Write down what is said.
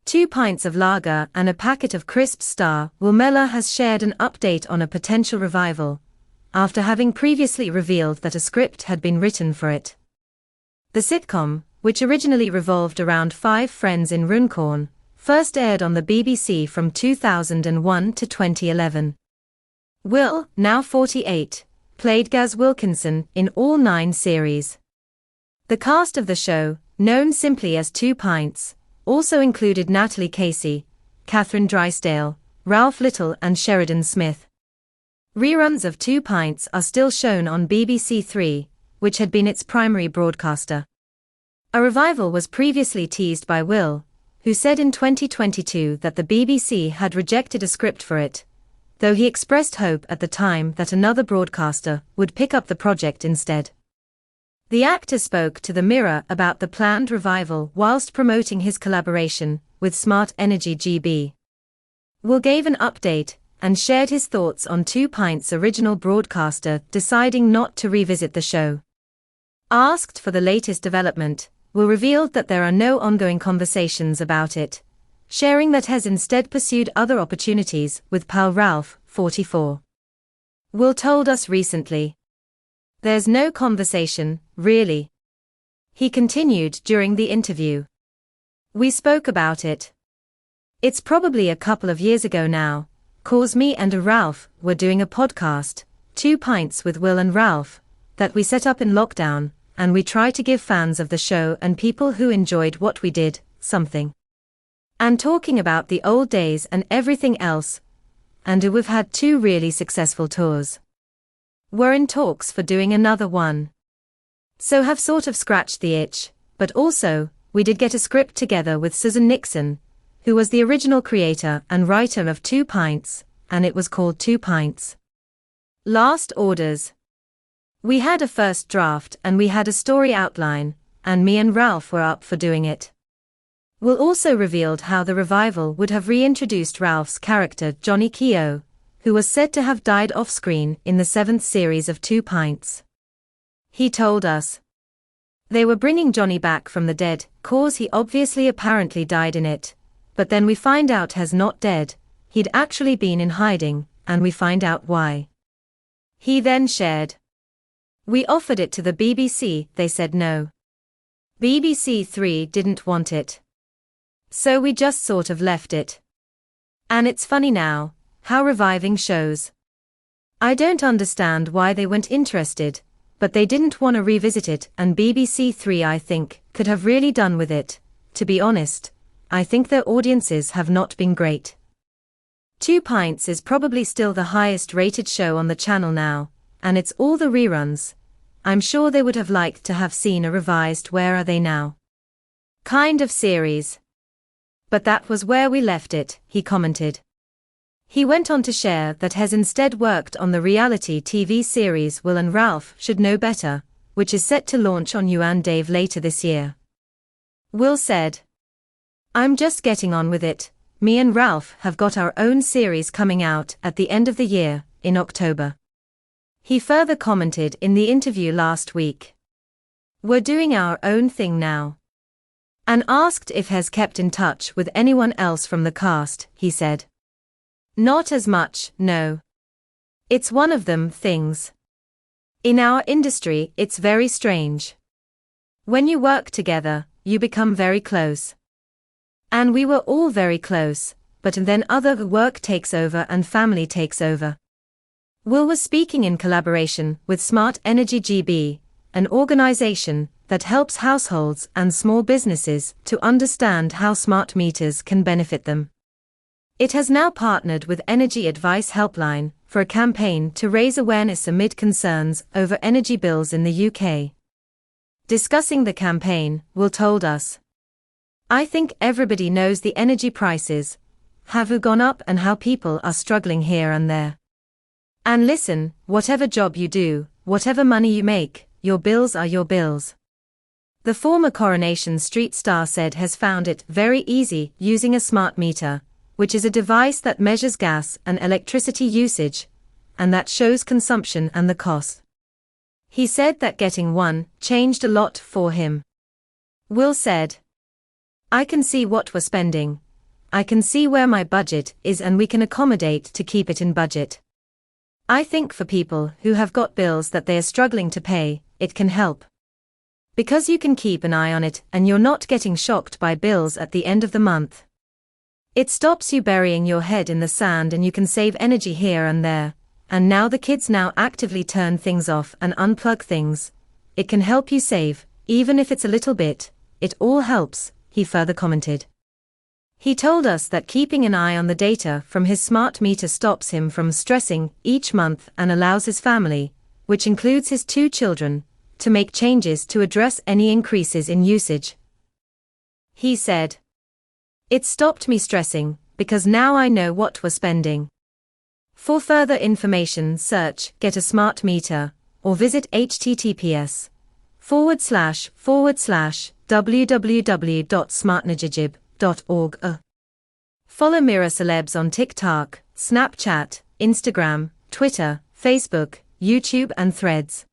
2 pints of lager and a packet of crisps star Will Mellor has shared an update on a potential revival, after having previously revealed that a script had been written for it. The sitcom, which originally revolved around 5 friends in Runcorn, first aired on the BBC from 2001 to 2011. Will, now 48, played Gaz Wilkinson in all 9 series. The cast of the show, known simply as 2 Pints, also included Natalie Casey, Kathryn Drysdale, Ralf and Sheridan Smith. Reruns of 2 Pints are still shown on BBC Three, which had been its primary broadcaster. A revival was previously teased by Will, who said in 2022 that the BBC had rejected a script for it, though he expressed hope at the time that another broadcaster would pick up the project instead. The actor spoke to the Mirror about the planned revival whilst promoting his collaboration with Smart Energy GB. Will gave an update and shared his thoughts on 2 Pints' original broadcaster deciding not to revisit the show. Asked for the latest development, Will revealed that there are no ongoing conversations about it, sharing that has instead pursued other opportunities with pal Ralf, 44. Will told us recently, "There's no conversation, really." He continued during the interview. "We spoke about it. It's probably a couple of years ago now, 'cause me and Ralf were doing a podcast, 2 Pints with Will and Ralf, that we set up in lockdown, and we try to give fans of the show and people who enjoyed what we did, something. And talking about the old days and everything else, and we've had 2 really successful tours. We're in talks for doing another one. So have sort of scratched the itch, but also, we did get a script together with Susan Nixon, who was the original creator and writer of 2 Pints, and it was called 2 Pints. Last Orders. We had a first draft and we had a story outline, and me and Ralf were up for doing it." Will also revealed how the revival would have reintroduced Ralph's character Johnny Keogh, who was said to have died off-screen in the 7th series of 2 Pints. He told us, "They were bringing Johnny back from the dead, 'cause he obviously apparently died in it, but then we find out he's not dead, he'd actually been in hiding, and we find out why." He then shared, "We offered it to the BBC, they said no. BBC Three didn't want it. So we just sort of left it. And it's funny now, how reviving shows. I don't understand why they weren't interested, but they didn't want to revisit it, and BBC Three I think could have really done with it. To be honest, I think their audiences have not been great. 2 Pints is probably still the highest rated show on the channel now, and it's all the reruns. I'm sure they would have liked to have seen a revised Where Are They Now kind of series. But that was where we left it," he commented. He went on to share that has instead worked on the reality TV series Will and Ralf Should Know Better, which is set to launch on You and Dave later this year. Will said, "I'm just getting on with it. Me and Ralf have got our own series coming out at the end of the year, in October." He further commented in the interview last week, "We're doing our own thing now." And asked if has kept in touch with anyone else from the cast, he said, "Not as much, no. It's one of them things. In our industry it's very strange. When you work together, you become very close. And we were all very close, but then other work takes over and family takes over." Will was speaking in collaboration with Smart Energy GB, an organization that helps households and small businesses to understand how smart meters can benefit them. It has now partnered with Energy Advice Helpline for a campaign to raise awareness amid concerns over energy bills in the UK. Discussing the campaign, Will told us, "I think everybody knows the energy prices have gone up and how people are struggling here and there. And listen, whatever job you do, whatever money you make, your bills are your bills." The former Coronation Street star said has found it very easy using a smart meter, which is a device that measures gas and electricity usage, and that shows consumption and the cost. He said that getting one changed a lot for him. Will said, "I can see what we're spending, I can see where my budget is and we can accommodate to keep it in budget. I think for people who have got bills that they are struggling to pay, it can help. Because you can keep an eye on it and you're not getting shocked by bills at the end of the month. It stops you burying your head in the sand and you can save energy here and there. And now the kids now actively turn things off and unplug things. It can help you save, even if it's a little bit. It all helps, he further commented. He told us that keeping an eye on the data from his smart meter stops him from stressing each month and allows his family, which includes his 2 children, to make changes to address any increases in usage. He said, "It stopped me stressing, because now I know what we're spending." For further information, search Get a Smart Meter or visit https://www.smartnajajib.org. Follow Mirror Celebs on TikTok, Snapchat, Instagram, Twitter, Facebook, YouTube and Threads.